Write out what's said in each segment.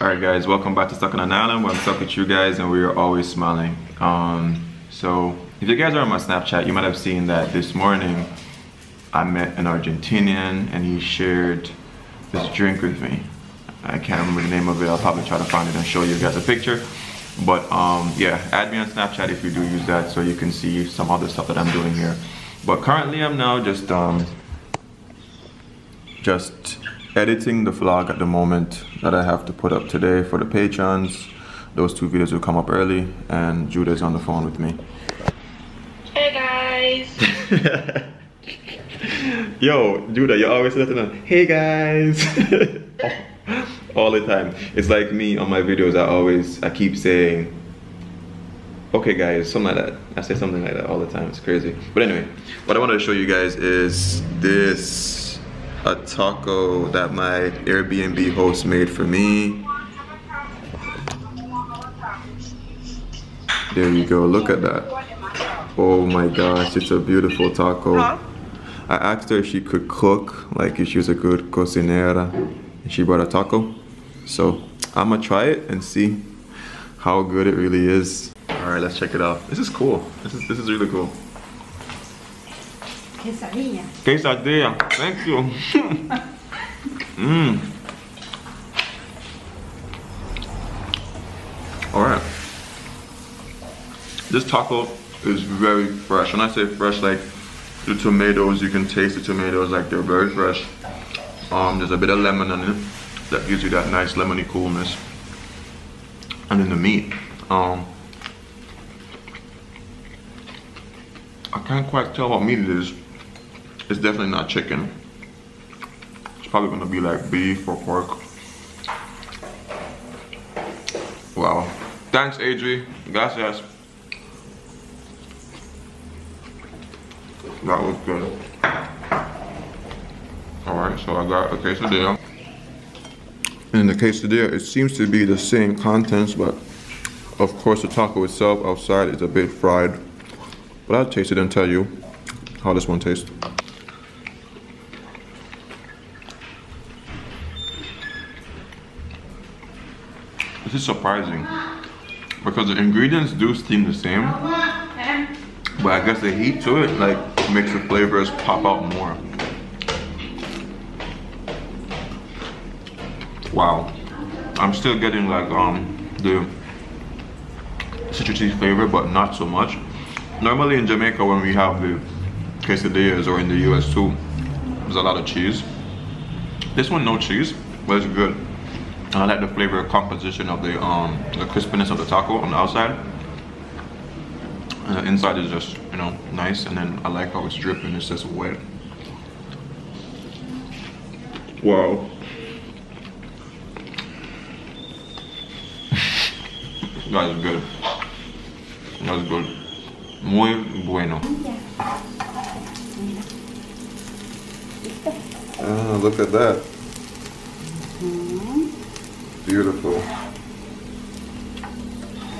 Alright guys, welcome back to Stuck on an Island where I'm stuck with you guys and we are always smiling. So if you guys are on my Snapchat, you might have seen that this morning I met an Argentinian and he shared this drink with me. I can't remember the name of it. I'll probably try to find it and show you guys a picture. But yeah, add me on Snapchat if you do use that so you can see some other stuff that I'm doing here. But currently I'm now just editing the vlog at the moment that I have to put up today for the patrons. Those two videos will come up early and Judah's on the phone with me. Hey guys! Yo, Judah, you always let them know, hey guys! All the time. It's like me on my videos, I keep saying, okay guys, something like that. I say something like that all the time, it's crazy. But anyway, what I wanted to show you guys is a taco that my Airbnb host made for me. There you go, look at that. Oh my gosh, it's a beautiful taco. I asked her if she could cook, like if she was a good cocinera, and she brought a taco. So I'm gonna try it and see how good it really is. All right, let's check it out. This is cool. This is really cool. Quesadilla. Quesadilla, thank you. All right. This taco is very fresh. When I say fresh, like the tomatoes, you can taste the tomatoes, like they're very fresh. There's a bit of lemon in it that gives you that nice lemony coolness. And then the meat. I can't quite tell what meat it is. It's definitely not chicken. It's probably gonna be like beef or pork. Wow. Thanks, Adri. Gracias. That was good. Alright, so I got a quesadilla. In the quesadilla, it seems to be the same contents, but of course the taco itself outside is a bit fried. But I'll taste it and tell you how this one tastes. This is surprising because the ingredients do seem the same, but I guess the heat to it like makes the flavors pop out more. Wow, I'm still getting like the citrusy flavor, but not so much. Normally in Jamaica when we have the quesadillas, or in the US too, there's a lot of cheese. This one no cheese, but it's good. And I like the flavor composition of the crispiness of the taco on the outside. And the inside is just, you know, nice. And then I like how it's dripping, it's just wet. Wow. That is good. That is good. Muy bueno. Ah, look at that. Beautiful.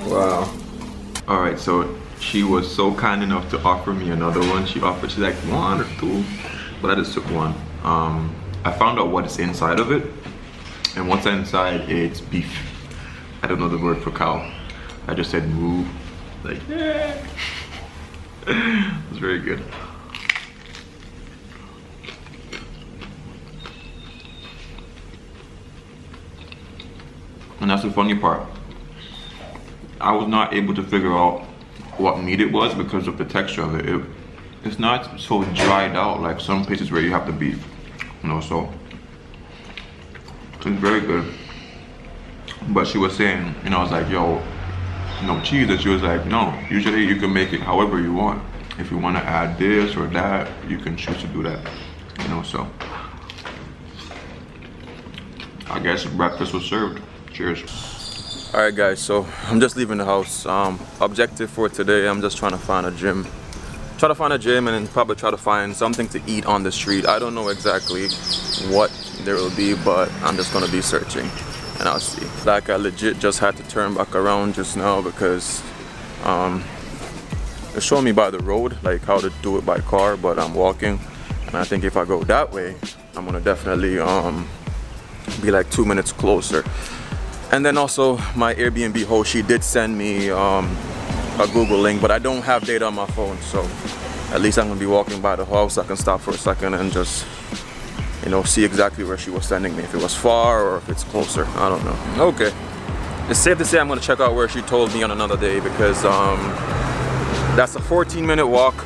Wow. Alright, so she was so kind enough to offer me another one. She's like one or two, but I just took one. I found out what is inside of it, and what's inside, it's beef. I don't know the word for cow. I just said moo. Like, yeah. It's very good. And that's the funny part. I was not able to figure out what meat it was because of the texture of it. It's not so dried out like some places where you have the beef, you know, so it's very good. But she was saying, you know, I was like, yo, no cheese, and she was like, no, usually you can make it however you want. If you want to add this or that, you can choose to do that, you know, so I guess breakfast was served. Cheers. Alright guys, so I'm just leaving the house. Objective for today, I'm just trying to find a gym. Try to find a gym and then probably try to find something to eat on the street. I don't know exactly what there will be, but I'm just gonna be searching and I'll see. Like I legit just had to turn back around just now because they're showing me by the road like how to do it by car, but I'm walking, and I think if I go that way I'm gonna definitely be like 2 minutes closer. And then also my Airbnb host, she did send me a Google link, but I don't have data on my phone, so at least I'm gonna be walking by the house. I can stop for a second and just, you know, see exactly where she was sending me, if it was far or if it's closer. I don't know. Okay, it's safe to say I'm gonna check out where she told me on another day, because that's a 14-minute walk,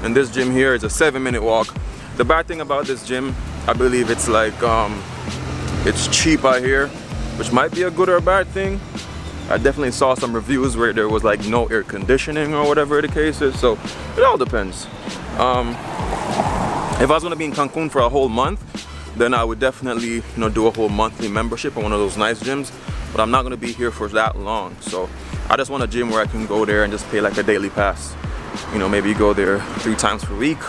and this gym here is a 7-minute walk. The bad thing about this gym, I believe it's like it's cheap out here, which might be a good or a bad thing. I definitely saw some reviews where there was like no air conditioning or whatever the case is, so it all depends. If I was gonna be in Cancun for a whole month, then I would definitely, you know, do a whole monthly membership at one of those nice gyms, but I'm not gonna be here for that long, so I just want a gym where I can go there and just pay like a daily pass. You know, maybe go there 3 times per week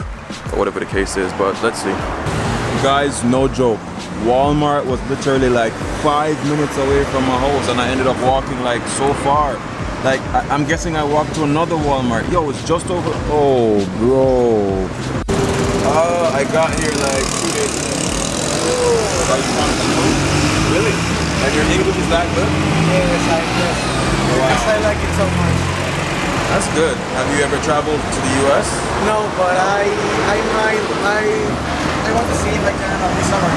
or whatever the case is, but let's see. Guys, no joke, Walmart was literally like 5 minutes away from my house, and I ended up walking like so far. Like, I'm guessing I walked to another Walmart. Yo, it's just over. Oh, bro. I got here like 2 days ago. Really? And your English is that good? Yes, I do. Because I like it so much. That's good. Have you ever traveled to the US? No, but I want to see if I can this summer.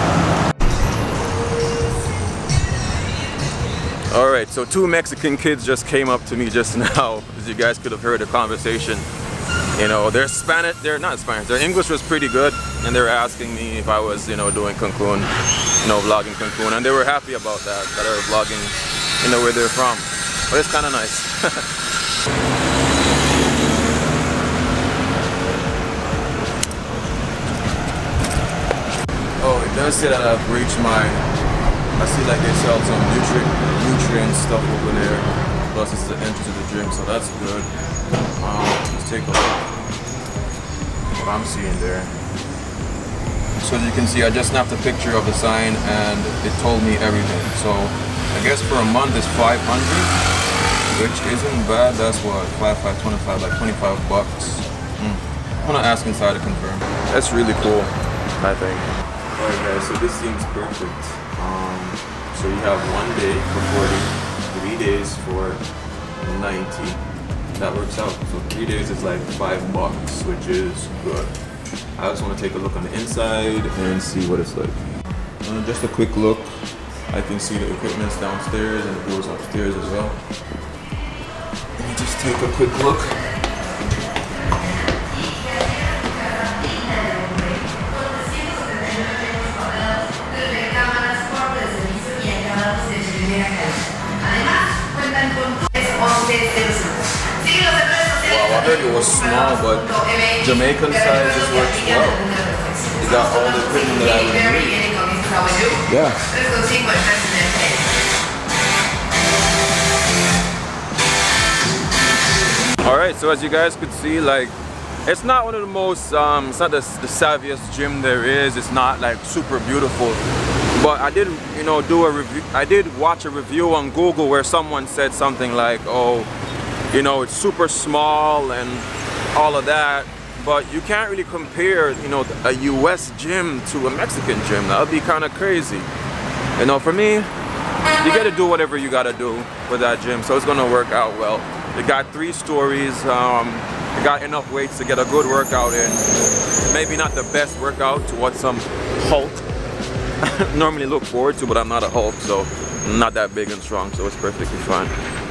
Alright, so 2 Mexican kids just came up to me just now, as you guys could have heard the conversation. You know, they're Spanish, they're not Spanish, their English was pretty good, and they were asking me if I was, you know, doing Cancun, you know, vlogging Cancun, and they were happy about that I was vlogging, you know, where they're from. But it's kind of nice. Oh, it does say that I've reached my, I see like they sell some nutrient stuff over there. Plus it's the entrance of the gym, so that's good. Let's take a look at what I'm seeing there. So as you can see, I just snapped a picture of the sign and it told me everything. So I guess for a month it's 500, which isn't bad. That's what, 5,525, like 25 bucks. I'm gonna ask inside to confirm. That's really cool, I think. Alright guys, so this seems perfect. So you have 1 day for 40, 3 days for 90. That works out. So 3 days is like $5, which is good. I just want to take a look on the inside and see what it's like. Just a quick look. I can see the equipment's downstairs and it goes upstairs as well. Let me just take a quick look. Wow, I heard it was small, but Jamaican size just works well. You got all the equipment that I would need. Yeah. Alright, so as you guys could see, like, it's not one of the most, it's not the savviest gym there is. It's not like super beautiful. But I did, you know, do a review. I did watch a review on Google where someone said something like, oh, you know, it's super small and all of that, but you can't really compare, you know, a US gym to a Mexican gym. That would be kind of crazy. You know, for me, you gotta do whatever you gotta do with that gym, so it's gonna work out well. It got 3 stories, it got enough weights to get a good workout in. Maybe not the best workout to what some Hulk normally look forward to, but I'm not a Hulk, so I'm not that big and strong, so it's perfectly fine.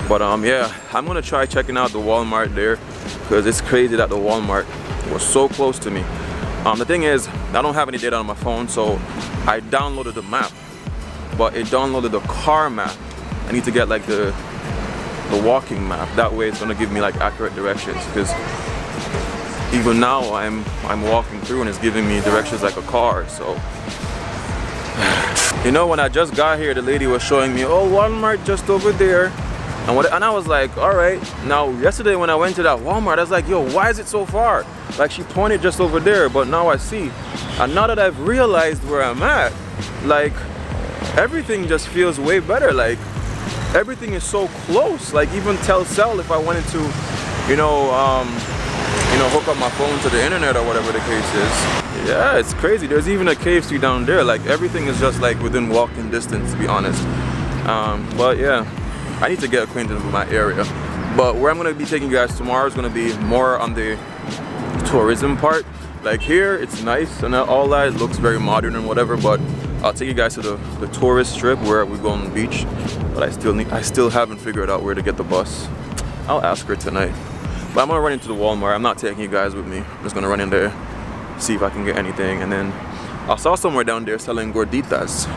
But yeah, I'm gonna try checking out the Walmart there, because it's crazy that the Walmart was so close to me. The thing is, I don't have any data on my phone, so I downloaded the map, but it downloaded the car map. I need to get like the walking map. That way it's gonna give me like accurate directions, because even now I'm walking through and it's giving me directions like a car. So you know, when I just got here, the lady was showing me, oh, Walmart just over there, and I was like, all right. Now yesterday when I went to that Walmart, I was like, yo, why is it so far? Like, she pointed just over there, but now I see, and now that I've realized where I'm at, like, everything just feels way better. Like, everything is so close. Like, even Telcel, if I wanted to, you know, hook up my phone to the internet or whatever the case is. Yeah, it's crazy. There's even a KFC down there. Like, everything is just like within walking distance, to be honest. But yeah, I need to get acquainted with my area. But where I'm gonna be taking you guys tomorrow is gonna be more on the tourism part. Like here, it's nice and all that, it looks very modern and whatever, but I'll take you guys to the tourist strip where we go on the beach. But I still haven't figured out where to get the bus. I'll ask her tonight. But I'm gonna run into the Walmart. I'm not taking you guys with me. I'm just gonna run in there, see if I can get anything, and then I saw somewhere down there selling gorditas.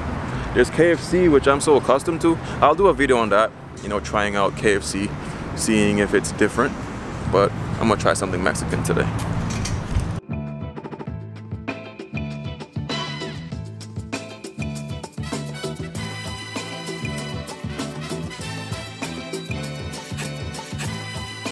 There's KFC, which I'm so accustomed to. I'll do a video on that, you know, trying out KFC, seeing if it's different. But I'm gonna try something Mexican today.